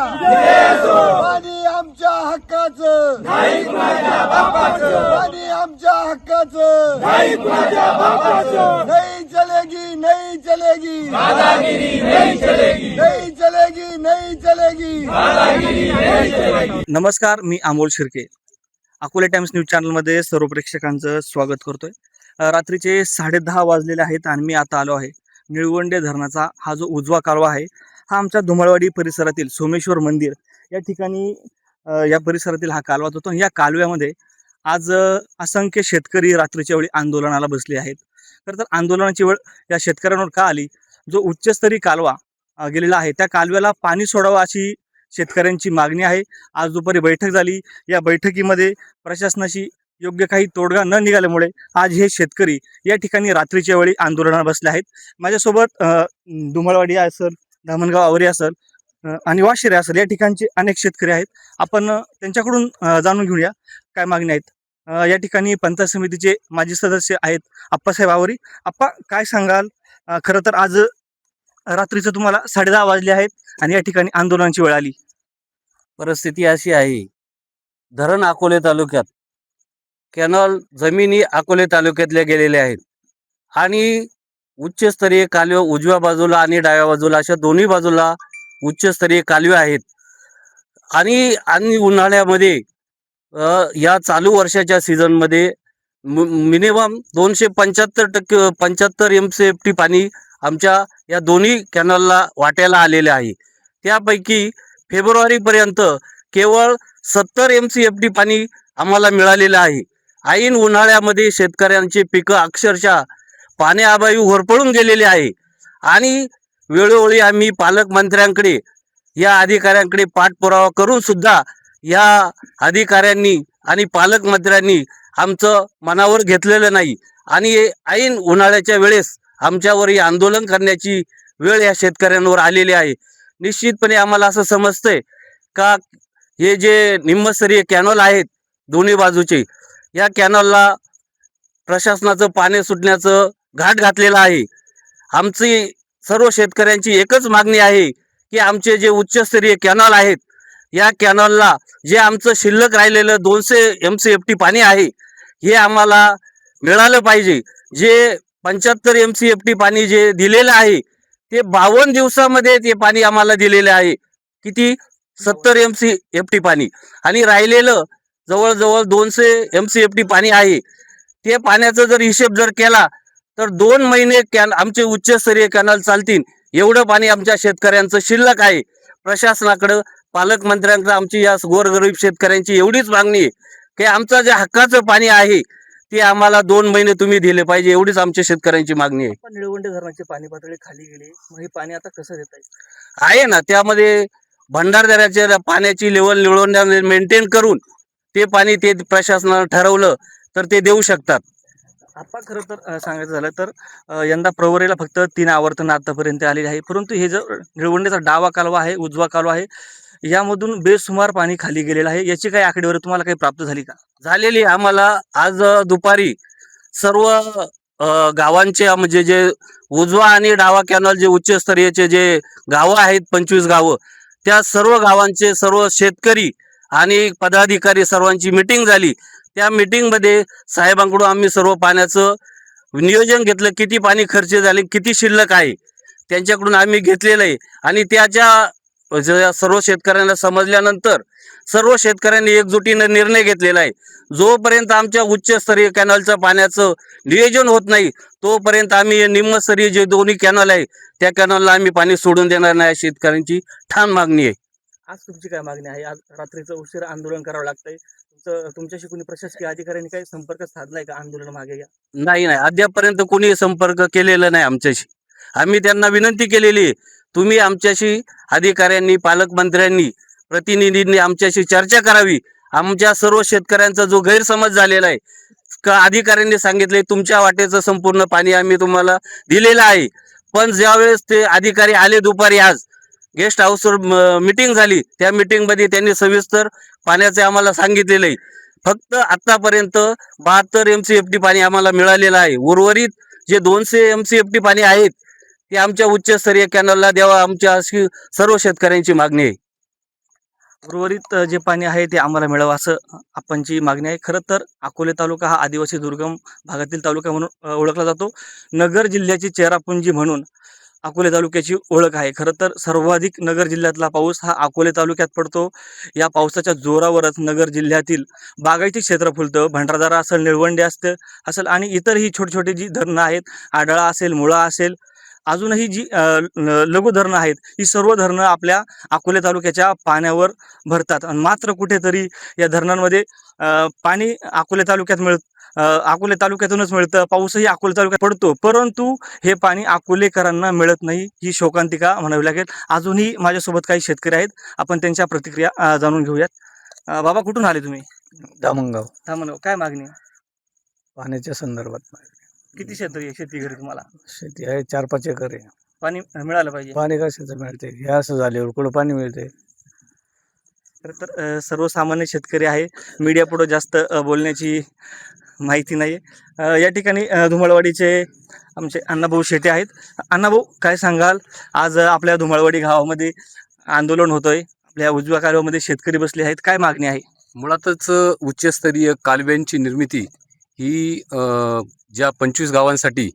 पाणी आमच्या हक्काचं, पाणी आमच्या हक्काचं. नहीं चलेगी, नहीं चलेगी, नहीं चलेगी, नहीं चलेगी. नमस्कार, मी अमोल शिर्के. अकोले टाइम्स न्यूज चॅनलमध्ये सर्व प्रेक्षकांचं स्वागत करतोय. रात्रीचे 10:30 वाजलेले आहेत आणि मी आता आलो आहे निळवंडे धरणाचा हा जो उजवा कालवा आहे हा आमच्या धुमाळवाडी परिसरातील सोमेश्वर मंदिर या ठिकाणी या परिसरातील हा कालवा होतो. या कालव्यामध्ये आज असंख्य शेतकरी रात्रीच्या वेळी आंदोलनाला बसले आहेत. तर आंदोलनाची वेळ या शेतकऱ्यांवर का आली? जो उच्चस्तरीय कालवा गेलेला आहे त्या कालव्याला पाणी सोडावं अशी शेतकऱ्यांची मागणी आहे. आज दुपारी बैठक झाली. या बैठकीमध्ये प्रशासनाशी योग्य काही तोडगा न निघाल्यामुळे आज हे शेतकरी या ठिकाणी रात्रीच्या वेळी आंदोलनाला बसले आहेत. माझ्यासोबत धुमाळवाडी असेल, धामणगाव आवरी असेल आणि वाशिरे असेल या ठिकाणचे अनेक शेतकरी आहेत. आपण त्यांच्याकडून जाणून घेऊया काय मागणी आहेत. या ठिकाणी पंचायत समितीचे माजी सदस्य आहेत आप्पासाहेब आवरी. आप्पा, काय सांगाल? खरं तर आज रात्रीचं तुम्हाला 10:30 वाजले आहेत आणि या ठिकाणी आंदोलनाची वेळ आली. परिस्थिती अशी आहे, धरण अकोले तालुक्यात, कॅनॉल जमिनी अकोले तालुक्यातल्या गेलेल्या आहेत आणि उच्चस्तरीय कालवे उजव्या बाजूला आणि डाव्या बाजूला अशा दोन्ही बाजूला उच्चस्तरीय कालवे आहेत. आणि उन्हाळ्यामध्ये या चालू वर्षाच्या सीझनमध्ये मिनिमम 275 MCFT पाणी आमच्या या दोन्ही कॅनलला वाट्याला आलेले आहे. त्यापैकी फेब्रुवारीपर्यंत केवळ 70 MCFT पाणी आम्हाला मिळालेलं आहे. ऐन उन्हाळ्यामध्ये शेतकऱ्यांची पिकं अक्षरशः पाण्याअभावी होरपळून गेलेली आहे आणि वेळोवेळी आम्ही पालकमंत्र्यांकडे या अधिकाऱ्यांकडे पाठपुरावा करून सुद्धा या अधिकाऱ्यांनी आणि पालकमंत्र्यांनी आमचं मनावर घेतलेलं नाही आणि ऐन उन्हाळ्याच्या वेळेस आमच्यावर आंदोलन करण्याची वेळ या शेतकऱ्यांवर आलेली आहे. निश्चितपणे आम्हाला असं समजतंय का हे जे निम्नस्तरीय कॅनॉल आहेत दोन्ही बाजूचे, या कॅनॉलला प्रशासनाचं पाणी सुटण्याचं घाट घातलेलं आहे. आमची सर्व शेतकऱ्यांची एकच मागणी आहे की आमचे जे उच्चस्तरीय कॅनॉल आहेत या कॅनॉलला जे आमचं शिल्लक राहिलेलं 200 MCFT पाणी आहे हे आम्हाला मिळालं पाहिजे. जे 75 MCFT पाणी जे दिलेलं आहे ते 52 दिवसामध्ये ते पाणी आम्हाला दिलेलं आहे. किती? 70 MCFT पाणी. आणि राहिलेलं जवळजवळ 200 MCFT पाणी आहे. ते पाण्याचा जर हिशेब जर केला तर 2 महिने आमचे उच्चस्तरीय कॅनल चालतील एवढं पाणी आमच्या शेतकऱ्यांचं शिल्लक आहे. प्रशासनाकडं, पालकमंत्र्यांकडे आमची या गोरगरीब शेतकऱ्यांची एवढीच मागणी आहे की आमचं जे हक्काचं पाणी आहे ते आम्हाला 2 महिने तुम्ही दिले पाहिजे, एवढीच आमच्या शेतकऱ्यांची मागणी आहे. निळवंडे धरणाची पाणी पातळी खाली गेली, मग हे पाणी आता कसं देत आहे ना, त्यामध्ये भंडारदऱ्याच्या पाण्याची लेवल निळवंड्यामध्ये मेंटेन करून ते पाणी ते प्रशासनानं ठरवलं तर ते देऊ शकतात. आपण खरं तर सांगायचं झालं तर यंदा प्रवरेला फक्त 3 आवर्तनं आतापर्यंत आलेली आहे. परंतु हे जो निळवंडेचा डावा कालवा आहे, उजवा कालवा आहे, यामधून बेसुमार पाणी खाली गेलेलं आहे. याची काही आकडेवारी तुम्हाला काही प्राप्त झाली का? झालेली आम्हाला आज दुपारी सर्व गावांचे म्हणजे जे उजवा आणि डावा कॅनॉल जे उच्चस्तरीयचे जे गावं आहेत 25 गावं, त्या सर्व गावांचे सर्व शेतकरी आणि पदाधिकारी सर्वांची मीटिंग झाली. त्या मीटिंगमध्ये साहेबांकडून आम्ही सर्व पाण्याचं नियोजन घेतलं, किती पाणी खर्च झाले, किती शिल्लक आहे त्यांच्याकडून आम्ही घेतलेलं आहे. आणि त्याच्या सर्व शेतकऱ्यांना समजल्यानंतर सर्व शेतकऱ्यांनी एकजुटीनं निर्णय घेतलेला आहे. जोपर्यंत आमच्या उच्चस्तरीय कॅनॉलचं पाण्याचं नियोजन होत नाही तोपर्यंत आम्ही निम्नस्तरीय जे दोन्ही कॅनॉल आहे त्या कॅनॉलला आम्ही पाणी सोडून देणार नाही, शेतकऱ्यांची ठाम मागणी आहे. आज तुमची काय मागणी आहे? आज रात्रीचं उशिरा आंदोलन करावं लागतंय. तुमच्याशी कोणी प्रशासकीय अधिकाऱ्यांनी काही संपर्क साधलाय का आंदोलन मागे या? नाही, अद्यापपर्यंत कोणी संपर्क केलेला नाही आमच्याशी. आम्ही त्यांना विनंती केलेली आहे, तुम्ही आमच्याशी अधिकाऱ्यांनी, पालकमंत्र्यांनी, प्रतिनिधींनी आमच्याशी चर्चा करावी. आमच्या सर्व शेतकऱ्यांचा जो गैरसमज झालेला आहे का अधिकाऱ्यांनी सांगितले तुमच्या वाटेचं संपूर्ण पाणी आम्ही तुम्हाला दिलेलं आहे, पण ज्यावेळेस ते अधिकारी आले दुपारी, आज गेस्ट हाऊसवर मीटिंग झाली, त्या मीटिंगमध्ये त्यांनी सविस्तर पाण्याचे आम्हाला सांगितलेलं आहे. फक्त आतापर्यंत 72 MCFT पाणी आम्हाला मिळालेलं आहे. उर्वरित जे 200 MCFT पाणी आहेत ते आमच्या उच्चस्तरीय कॅनलला द्यावा, आमच्या अशी सर्व शेतकऱ्यांची मागणी आहे. उर्वरित जे पाणी आहे ते आम्हाला मिळावं असं आपणची मागणी आहे. खरं तर अकोले तालुका हा आदिवासी दुर्गम भागातील तालुका म्हणून ओळखला जातो. नगर जिल्ह्याची चेहरापुंजी म्हणून अकोले तालुक्याची ओळख आहे. खरं तर सर्वाधिक नगर जिल्ह्यातला पाऊस हा अकोले तालुक्यात पडतो. या पावसाच्या जोरावरच नगर जिल्ह्यातील बागायती क्षेत्र फुलतं. भंडारदरा असेल, निळवंडे असेल आणि इतरही छोटी छोटी जी धरणं आहेत, आढळा असेल, मुळा असेल, अजूनही जी लघु धरणं आहेत, ही सर्व धरणं आपल्या अकोले तालुक्याच्या पाण्यावर भरतात. आणि मात्र कुठेतरी या धरणांमध्ये पाणी अकोले तालुक्यातूनच मिळतं. पाऊसही अकोले तालुक्यात पडतो, परंतु हे पाणी अकोलेकरांना मिळत नाही. ही शोकांतिका म्हणावी लागेल. अजूनही माझ्यासोबत काही शेतकरी आहेत, आपण त्यांच्या प्रतिक्रिया जाणून घेऊयात. बाबा, कुठून आले तुम्ही? दामणगाव. थांबा, काय मागणी आहे? पाण्याच्या संदर्भात किती शेती घरी तुम्हाला? शेती आहे 4-5 एकर आहे. पाणी मिळालं पाहिजे. पाणी कशाचं मिळते? हे असं झाल्यावर कुठं पाणी मिळते? खरं तर सर्वसामान्य शेतकरी आहे, मीडिया पुढे जास्त बोलण्याची माहिती नाही. या ठिकाणी धुमाळवाडीचे आमचे अण्णाभाऊ शेटे आहेत. अण्णाभाऊ, काय सांगाल? आज आपल्या धुमाळवाडी गावामध्ये आंदोलन होतोय, आपल्या उजव्या कालव्यामध्ये शेतकरी बसले आहेत, काय मागणी आहे? मुळातच उच्चस्तरीय कालव्यांची निर्मिती ही ज्या 25 गावांसाठी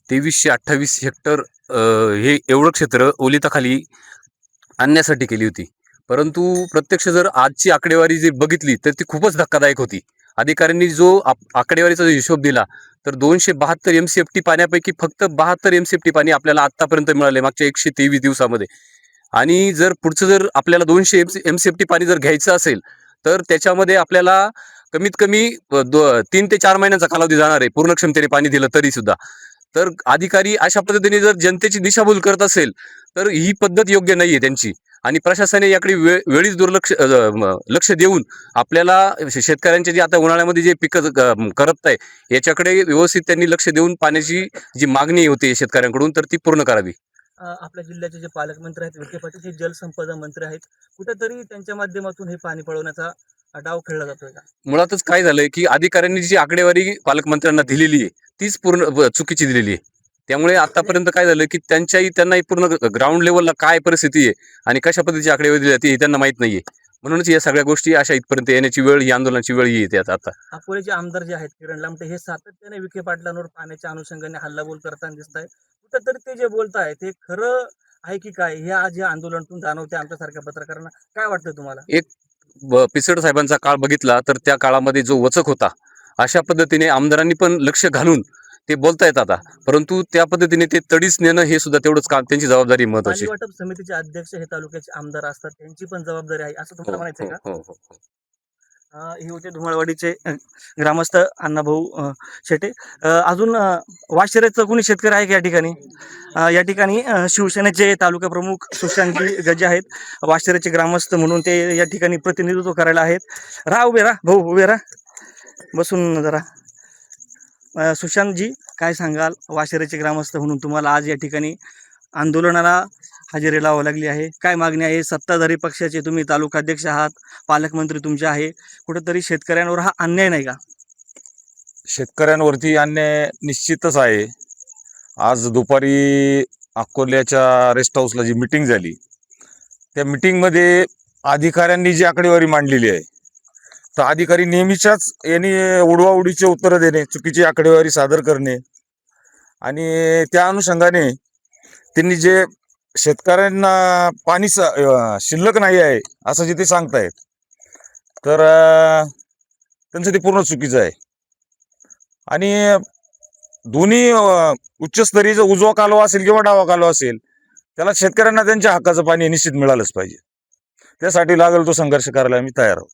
2328 हेक्टर हे एवढं क्षेत्र ओलिताखाली आणण्यासाठी केली होती. परंतु प्रत्यक्ष जर आजची आकडेवारी जी बघितली तर ती खूपच धक्कादायक होती. अधिकाऱ्यांनी जो आकडेवारीचा जो हिशोब दिला तर 272 MCFT पाण्यापैकी फक्त 72 MCFT पाणी आपल्याला आतापर्यंत मिळाले मागच्या 123 दिवसामध्ये. आणि जर पुढचं जर आपल्याला 200 MCFT पाणी जर घ्यायचं असेल तर त्याच्यामध्ये आपल्याला कमीत कमी 3 ते 4 महिन्यांचा कालावधी जाणार आहे, पूर्ण क्षमतेने पाणी दिलं तरी सुद्धा. तर अधिकारी अशा पद्धतीने जर जनतेची दिशाभूल करत असेल तर ही पद्धत योग्य नाहीये त्यांची. आणि प्रशासनाने याकडे वेळीच लक्ष देऊन आपल्याला शेतकऱ्यांचे जे आता उन्हाळ्यामध्ये जे पिकं करत आहे याच्याकडे व्यवस्थित त्यांनी लक्ष देऊन पाण्याची जी मागणी होती शेतकऱ्यांकडून तर ती पूर्ण करावी. आपल्या जिल्ह्याचे जे पालकमंत्री आहेत, विखे पाटील, हे जलसंपदा मंत्री आहेत, कुठेतरी त्यांच्या माध्यमातून हे पाणी पळवण्याचा डाव खेळला जातोय का? मुळातच काय झालंय की अधिकाऱ्यांनी जी आकडेवारी पालकमंत्र्यांना दिलेली आहे तीच पूर्ण चुकीची दिलेली आहे. त्यामुळे आतापर्यंत काय झालं की त्यांनाही पूर्ण ग्राउंड लेवलला काय परिस्थिती आहे आणि कशा पद्धतीची आकडेवारी दिली जाते हे त्यांना माहित नाहीये. म्हणूनच या सगळ्या गोष्टी अशा इथपर्यंत येण्याची वेळ, ही आंदोलनाची वेळ येते आता. अकोलेचे आमदार जे आहेत किरण लामटे, हे सातत्याने विखे पाटलांवर पाण्याच्या अनुषंगाने हल्लाबोल करताना दिसत आहे. कुठेतरी ते जे बोलताय ते खरं आहे की काय, हे आज या आंदोलनातून जाणवते आमच्यासारख्या पत्रकारांना. काय वाटतं तुम्हाला? एक पिसड साहेबांचा काळ बघितला तर त्या काळामध्ये जो वचक होता अशा पद्धतीने आमदारांनी पण लक्ष घालून ते बोलतायत आता. परंतु त्या पद्धतीने ते तडीस नेणं हे सुद्धा तेवढंच काम, त्यांची जबाबदारी महत्वाची. पाणी वाटप समितीचे अध्यक्ष हे तालुक्याचे आमदार असतात, त्यांची पण जबाबदारी आहे असं तुम्हाला म्हणायचंय का? हो. हे होते धुमाळवाडीचे ग्रामस्थ अण्णाभाऊ शेटे. अजून वाशिरेचं कोणी शेतकरी आहे का या ठिकाणी? या ठिकाणी शिवसेनेचे तालुका प्रमुख सुशांतजी गजे आहेत, वाशिरेचे ग्रामस्थ म्हणून ते या ठिकाणी प्रतिनिधित्व करायला आहेत. उभे राहा भाऊ, उभे राहा, बसून जरा. सुशांतजी, काय सांगाल? वाशिरेचे ग्रामस्थ म्हणून तुम्हाला आज या ठिकाणी आंदोलनाला हजेरी लावावी लागली आहे, काय मागणी आहे? सत्ताधारी पक्षाचे तुम्ही तालुका अध्यक्ष आहात, पालकमंत्री तुमचे आहे, कुठेतरी शेतकऱ्यांवर हा अन्याय नाही का? शेतकऱ्यांवरती अन्याय निश्चितच आहे. आज दुपारी अकोल्याच्या रेस्ट हाऊसला जी मीटिंग झाली त्या मीटिंगमध्ये अधिकाऱ्यांनी जी आकडेवारी मांडलेली आहे तर अधिकारी नेहमीच्याच यांनी उडवाउडीचे उत्तरं देणे, चुकीची आकडेवारी सादर करणे आणि त्या अनुषंगाने त्यांनी जे शेतकऱ्यांना पाणी शिल्लक नाही आहे असं जे ते सांगतायत तर त्यांचं ते पूर्ण चुकीचं आहे. आणि दोन्ही उच्चस्तरीय जो उजवा कालवा असेल किंवा डावा कालवा असेल त्याला शेतकऱ्यांना त्यांच्या हक्काचं पाणी निश्चित मिळालंच पाहिजे. त्यासाठी लागेल तो संघर्ष करायला मी तयार आहोत.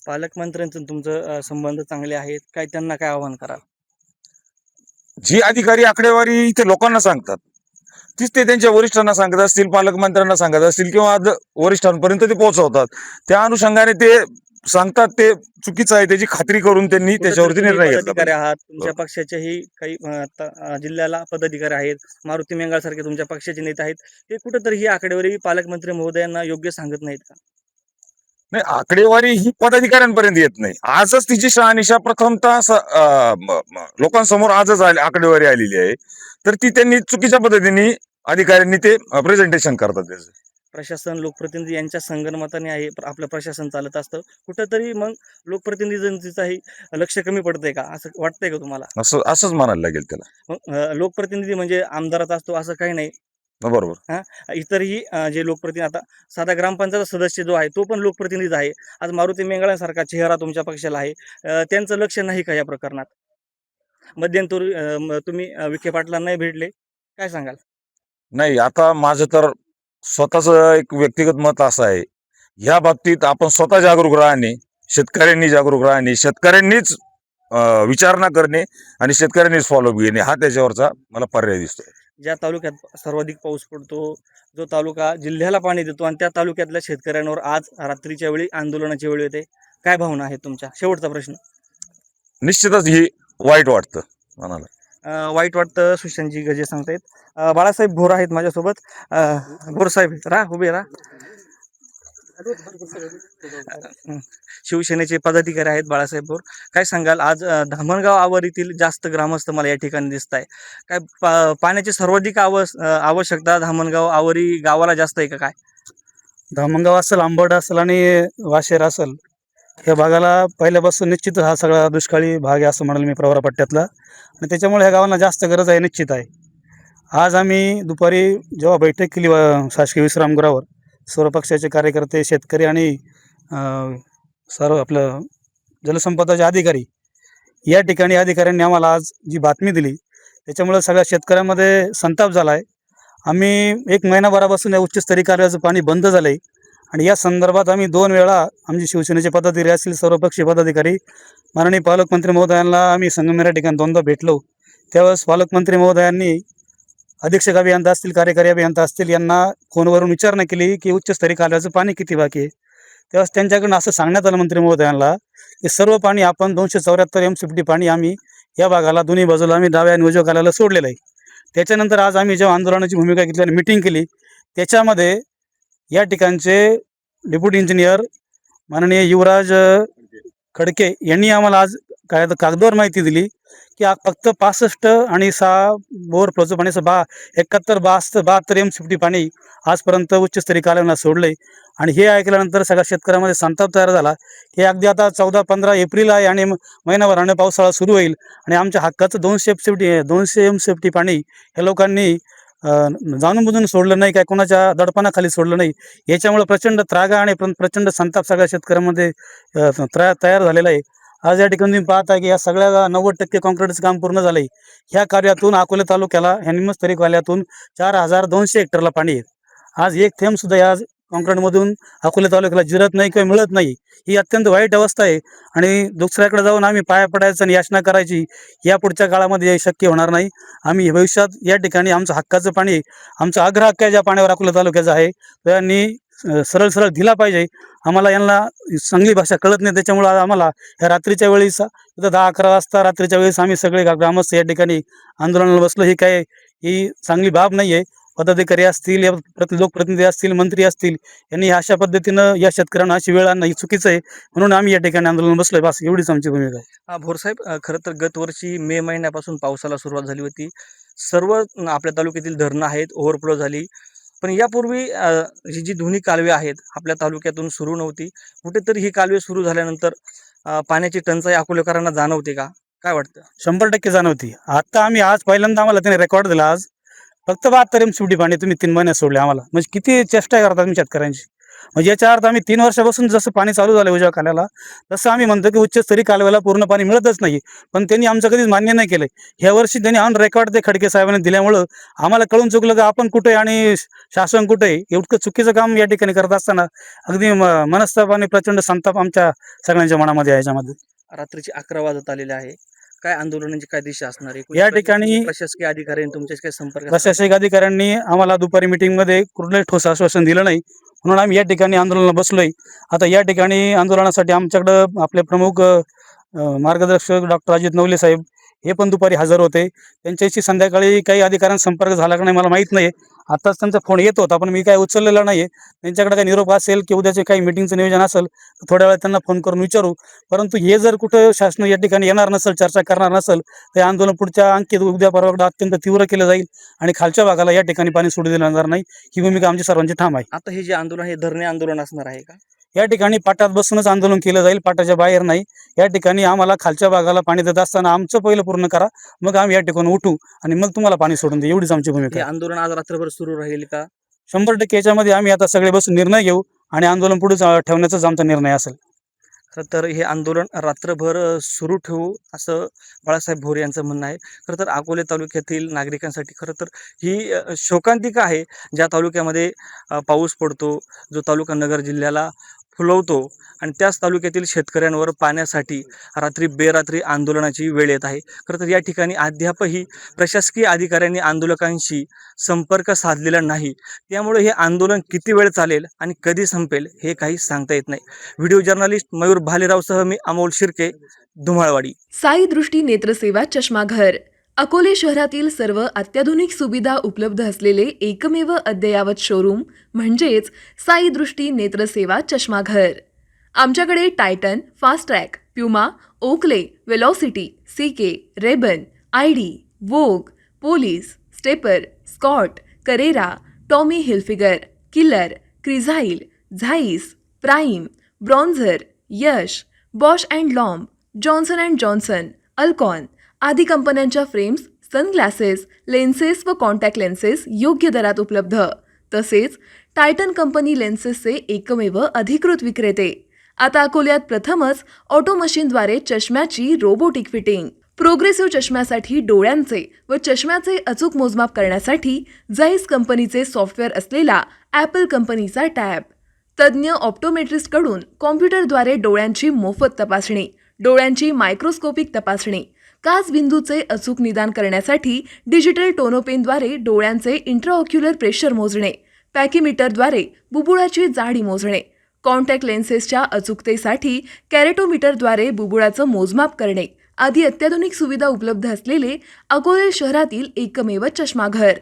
पालकमंत्र्यांचं तुमचं संबंध चांगले आहेत, काय त्यांना काय आव्हान कराल? जी अधिकारी आकडेवारी इथे लोकांना सांगतात तीच ते त्यांच्या वरिष्ठांना सांगत असतील, पालकमंत्र्यांना सांगत असतील किंवा वरिष्ठांपर्यंत ते पोहोचवतात. त्या अनुषंगाने ते सांगतात ते चुकीचं आहे त्याची खात्री करून त्यांनी त्याच्यावरती निर्णय घेतला. पदाधिकारी आहात, तुमच्या पक्षाचेही काही जिल्ह्याला पदाधिकारी आहेत, मारुती मेंगाळ सारखे तुमच्या पक्षाचे नेते आहेत, ते कुठेतरी ही आकडेवारी पालकमंत्री महोदयांना योग्य सांगत नाहीत का? नाही, आकडेवारी ही पदाधिकाऱ्यांपर्यंत येत नाही. आजच तिची शहानिशा प्रथमतः लोकांसमोर आजच आकडेवारी आलेली आहे तर ती त्यांनी चुकीच्या पद्धतीने अधिकाऱ्यांनी ते प्रेझेंटेशन करतात त्याचं. प्रशासन लोकप्रतिनिधी यांच्या संगनमताने आहे आपलं प्रशासन चालत असतं, कुठंतरी मग लोकप्रतिनिधींचंही लक्ष कमी पडतंय का, असं वाटतंय का तुम्हाला? असंच म्हणायला लागेल त्याला. मग लोकप्रतिनिधी म्हणजे आमदारात असतो असं काही नाही. बरोबर. इतरही जे लोकप्रतिनिधी, आता साधा ग्रामपंचायत सदस्य जो आहे तो पण लोकप्रतिनिधी आहे. आज मारुती मेंगळ्यांसारखा चेहरा तुमच्या पक्षाला आहे, त्यांचं लक्ष नाही का या प्रकरणात? मध्यंतरी तुम्ही विखे पाटलांना नाही भेटले, काय सांगाल? नाही, आता माझं तर स्वतःच एक व्यक्तिगत मत असं आहे, ह्या बाबतीत आपण स्वतः जागरूक राहणे, शेतकऱ्यांनी जागरूक राहणे, शेतकऱ्यांनीच विचारणा करणे आणि शेतकऱ्यांनीच फॉलो घेणे, हा त्याच्यावरचा मला पर्याय दिसतो. ज्या तालुक्यात सर्वाधिक पाऊस पडतो, जो तालुका जिल्ह्याला पाणी देतो, आणि त्या तालुक्यातल्या शेतकऱ्यांवर आज रात्रीच्या वेळी आंदोलनाची वेळ येते, काय भावना आहे तुमच्या? शेवटचा प्रश्न. निश्चितच ही वाईट वाटतं मनाला. वाईट वाटतं, सुशांतजी गजे सांगतायत. बाळासाहेब भोर आहेत माझ्यासोबत. भोर साहेब उभे राहा. शिवसेनेचे पदाधिकारी आहेत बाळासाहेब भोर. काय सांगाल, आज धामणगाव आवारीतील जास्त ग्रामस्थ मला या ठिकाणी दिसत आहे, काय पाण्याची सर्वाधिक आवश्यकता धामणगाव आवारी गावाला जास्त आहे का काय? धामणगाव असेल, आंबड असेल आणि वाशेर असेल, या भागाला पहिल्यापासून निश्चित हा सगळा दुष्काळी भाग आहे असं म्हणाल मी, प्रवरा पट्ट्यातला. आणि त्याच्यामुळे ह्या गावांना जास्त गरज आहे, निश्चित आहे. आज आम्ही दुपारी जेव्हा बैठक केली शासकीय विश्रामगृहावर, सर्व पक्षाचे कार्यकर्ते, शेतकरी आणि सर्व आपलं जलसंपदाचे अधिकारी, या ठिकाणी अधिकाऱ्यांनी आम्हाला आज जी बातमी दिली त्याच्यामुळे सगळ्या शेतकऱ्यांमध्ये संताप झाला आहे. आम्ही 1 महिनाभरापासून या उच्चस्तरीय कार्याचं पाणी बंद झालं आहे आणि या संदर्भात आम्ही 2 वेळा आमचे शिवसेनेचे पदाधिकारी असतील, सर्वपक्षीय पदाधिकारी, माननीय पालकमंत्री महोदयांना आम्ही संगमेर ठिकाणी 2दा भेटलो. त्यावेळेस पालकमंत्री महोदयांनी अधीक्षक अभियंता असतील, कार्यकारी अभियंता असतील, यांना फोनवरून विचारणा केली की उच्चस्तरीय कार्याचं पाणी किती बाकी आहे. त्यावेळेस त्यांच्याकडून असं सांगण्यात आलं मंत्री महोदयांना की सर्व पाणी आपण 274 MCFD पाणी आम्ही या भागाला दोन्ही बाजूला आम्ही डाव्या आणि उजव्या कालाला सोडलेलं आहे. त्याच्यानंतर आज आम्ही जेव्हा आंदोलनाची भूमिका घेतली आणि मिटिंग केली, त्याच्यामध्ये या ठिकाणचे डेप्युटी इंजिनियर माननीय युवराज खडके यांनी आम्हाला आज कागदावर माहिती दिली की फक्त 65 आणि 6 बोर फ्लोचं पाणी 72 MCFD पाणी आजपर्यंत उच्चस्तरीय कालव्याला सोडलंय. आणि हे ऐकल्यानंतर सगळ्या शेतकऱ्यामध्ये संताप तयार झाला की अगदी आता 14-15 एप्रिल आहे आणि महिनाभराने पावसाळा सुरू होईल आणि आमच्या हक्काचं 200 MCFD पाणी हे लोकांनी जाणून बुजून सोडलं नाही, काय कोणाच्या दडपणाखाली सोडलं नाही. याच्यामुळे प्रचंड त्रागा आणि प्रचंड संताप सगळ्या शेतकऱ्यांमध्ये तयार झालेला आहे. आज या ठिकाणी तुम्ही पाहता की या सगळ्या 90% कॉन्क्रीटचं काम पूर्ण झालंय. ह्या कार्यातून अकोले तालुक्याला, ह्या निमस्तरीय कार्यातून 4200 हेक्टरला पाणी आहे. आज एक थेंब सुद्धा या कॉन्क्रीटमधून अकोले तालुक्याला जिरत नाही किंवा मिळत नाही. ही अत्यंत वाईट अवस्था आहे आणि दुसऱ्याकडे जाऊन आम्ही पाया पडायचं आणि याचना करायची, या पुढच्या काळामध्ये शक्य होणार नाही. आम्ही भविष्यात या ठिकाणी आमचं हक्काचं पाणी, आमचा अग्र हक्क ज्या पाण्यावर अकोले तालुक्याचा आहे, त्यांनी सरळ दिला पाहिजे. आम्हाला यांना चांगली भाषा कळत नाही, त्याच्यामुळे आम्हाला ह्या रात्रीच्या वेळेस इथं 10-11 वाजता रात्रीच्या वेळेस आम्ही सगळे ग्रामस्थ या ठिकाणी आंदोलनाला बसलो. ही चांगली बाब नाही आहे. पदाधिकारी असतील, लोकप्रतिनिधी असतील, मंत्री असतील, यांनी अशा पद्धतीनं या शेतकऱ्यांना अशी वेळ आणणं ही चुकीचं आहे. म्हणून आम्ही या ठिकाणी आंदोलन बसलोय. बस एवढीच आमची भूमिका आहे. भोरसाहेब, खरं तर गत वर्षी मे महिन्यापासून पावसाला सुरुवात झाली होती. सर्व आपल्या तालुक्यातील धरणं आहेत, ओव्हरफ्लो झाली. पण यापूर्वी ही जी दोन्ही कालवे आहेत आपल्या तालुक्यातून सुरू नव्हती. कुठेतरी ही कालवे सुरू झाल्यानंतर पाण्याची टंचाई अकोलेकरांना जाणवते का? काय वाटतं? 100% जाणवती. आता आज पहिल्यांदा आम्हाला त्याने रेकॉर्ड दिला, आज फक्त 72 MCFD पाणी तुम्ही 3 महिन्यात सोडले आम्हाला. म्हणजे किती चेष्टा करतात तुम्ही शेतकऱ्यांची. म्हणजे याच्या अर्थ आम्ही 3 वर्षापासून जसं पाणी चालू झालं उजव्या कालव्याला, तसं आम्ही म्हणतो की उच्चस्तरीय कालव्याला पूर्ण पाणी मिळतच नाही. पण त्यांनी आमचं कधीच मान्य नाही केलं. ह्या वर्षी त्यांनी ऑन रेकॉर्ड ते खडके साहेबांनी दिल्यामुळं आम्हाला कळून चुकलं की आपण कुठे आणि शासन कुठे. एवढं चुकीचं काम या ठिकाणी करत असताना अगदी मनस्ताप आणि प्रचंड संताप आमच्या सगळ्यांच्या मनामध्ये आहे. याच्यामध्ये रात्रीचे 11 वाजत आलेले आहे. काय आंदोलनाची काय दिशा असणार आहे? या ठिकाणी प्रशासकीय अधिकाऱ्यांनी तुमच्याशी काय संपर्क? प्रशासकीय अधिकाऱ्यांनी आम्हाला दुपारी मिटिंगमध्ये कुठलंही ठोस आश्वासन दिलं नाही, म्हणून आम्ही या ठिकाणी आंदोलनाला बसलोय. आता या ठिकाणी आंदोलनासाठी आमच्याकडं आपले प्रमुख मार्गदर्शक डॉक्टर अजित नवले साहेब हे पण दुपारी हजर होते. त्यांच्याशी संध्याकाळी काही अधिकाऱ्यांचा संपर्क झाला का नाही मला माहीत नाही. आताच त्यांचा फोन येत होता, पण मी काय उचललेला नाही. त्यांच्याकडे काही निरोप असेल की उद्याचे काही मिटिंगचं नियोजन असेल तर थोड्या वेळात त्यांना फोन करून विचारू. परंतु हे जर कुठं शासन या ठिकाणी येणार नसेल, चर्चा करणार नसेल, तर हे आंदोलन पुढच्या अंकित उद्या परवा अत्यंत तीव्र केलं जाईल आणि खालच्या भागाला या ठिकाणी पाणी सोडू दिलं जाणार नाही. ही भूमिका आमची सर्वांची ठाम आहे. आता हे जे आंदोलन आहे, धरणे आंदोलन असणार आहे का? या ठिकाणी पाटात बसूनच आंदोलन केलं जाईल, पाटाच्या बाहेर नाही. या ठिकाणी आम्हाला खालच्या भागाला पाणी देत असताना आमचं पहिलं पूर्ण करा, मग आम्ही या ठिकाणी उठू आणि मग तुम्हाला पाणी सोडून देऊ, एवढीच आमची भूमिका हे आहे. आंदोलन आज रात्रभर सुरू राहील का? 100% याच्यामध्ये आम्ही आता सगळे बसून निर्णय घेऊ आणि आंदोलन पुढे ठेवण्याचाच आमचा निर्णय असेल. खरं तर हे आंदोलन रात्रभर सुरू ठेवू असं बाळासाहेब भोरे यांचं म्हणणं आहे. खरं तर अकोले तालुक्यातील नागरिकांसाठी खरं तर ही शोकांतिका आहे. ज्या तालुक्यामध्ये पाऊस पडतो, जो तालुका नगर जिल्ह्याला फुलवतो आणि त्याच तालुक्यातील शेतकऱ्यांवर पाण्यासाठी रात्री बेरात्री आंदोलनाची वेळ येत आहे. खरं तर या ठिकाणी अद्यापही प्रशासकीय अधिकाऱ्यांनी आंदोलकांशी संपर्क साधलेला नाही. त्यामुळे हे आंदोलन किती वेळ चालेल आणि कधी संपेल हे काही सांगता येत नाही. व्हिडिओ जर्नलिस्ट मयूर भालेरावसह मी अमोल शिर्के, धुमाळवाडी. साई दृष्टी नेत्रसेवा चष्माघर अकोले शहरातील सर्व अत्याधुनिक सुविधा उपलब्ध असलेले एकमेव अद्ययावत शोरूम म्हणजेच साई दृष्टी नेत्रसेवा चष्माघर. आमच्याकडे Titan, Fastrack, Puma, Oakley, Velocity, CK, Rayban, ID, Vogue, Police, Stepper, Scott, Carrera, Tommy Hilfiger, Killer, Crizal, Zeiss, Prime, bronzer, Yash, Bausch and Lomb, Johnson and Johnson, Alcon आदी कंपन्यांच्या फ्रेम्स, सनग्लासेस, लेन्सेस व contact lenses योग्य दरात उपलब्ध. तसेच Titan company लेन्सेसचे एकमेव अधिकृत विक्रेते. आता अकोल्यात प्रथमच ऑटो मशीनद्वारे चष्म्याची रोबोटिक फिटिंग. प्रोग्रेसिव्ह चष्म्यासाठी डोळ्यांचे व चष्म्याचे अचूक मोजमाप करण्यासाठी जाईस कंपनीचे सॉफ्टवेअर असलेला ॲपल कंपनीचा टॅब. तज्ज्ञ ऑप्टोमेट्रिस्टकडून कॉम्प्युटरद्वारे डोळ्यांची मोफत तपासणी, डोळ्यांची मायक्रोस्कोपिक तपासणी, काच बिंदूचे अचूक निदान करण्यासाठी डिजिटल टोनोपेनद्वारे डोळ्यांचे इंट्राऑक्युलर प्रेशर मोजणे, पॅकीमीटरद्वारे बुबुळाची जाडी मोजणे, कॉन्टॅक्ट लेन्सेसच्या अचूकतेसाठी कॅरेटोमीटरद्वारे बुबुळाचं मोजमाप करणे आदी अत्याधुनिक सुविधा उपलब्ध असलेले अकोले शहरातील एकमेव चष्माघर.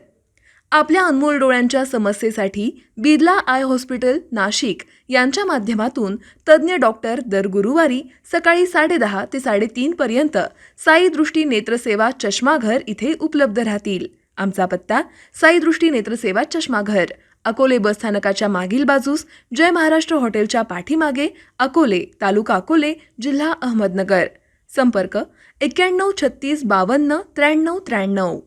आपल्या अनमोल डोळ्यांच्या समस्येसाठी बिर्ला आय हॉस्पिटल नाशिक यांच्या माध्यमातून तज्ज्ञ डॉक्टर दर गुरुवारी सकाळी 10:30 ते 3:30 पर्यंत साई दृष्टी नेत्रसेवा चष्माघर इथे उपलब्ध राहतील. आमचा पत्ता साई दृष्टी नेत्रसेवा चष्माघर, अकोले बसस्थानकाच्या मागील बाजूस, जय महाराष्ट्र हॉटेलच्या पाठीमागे, अकोले, तालुका अकोले, जिल्हा अहमदनगर. संपर्क 91 36 52 93 93.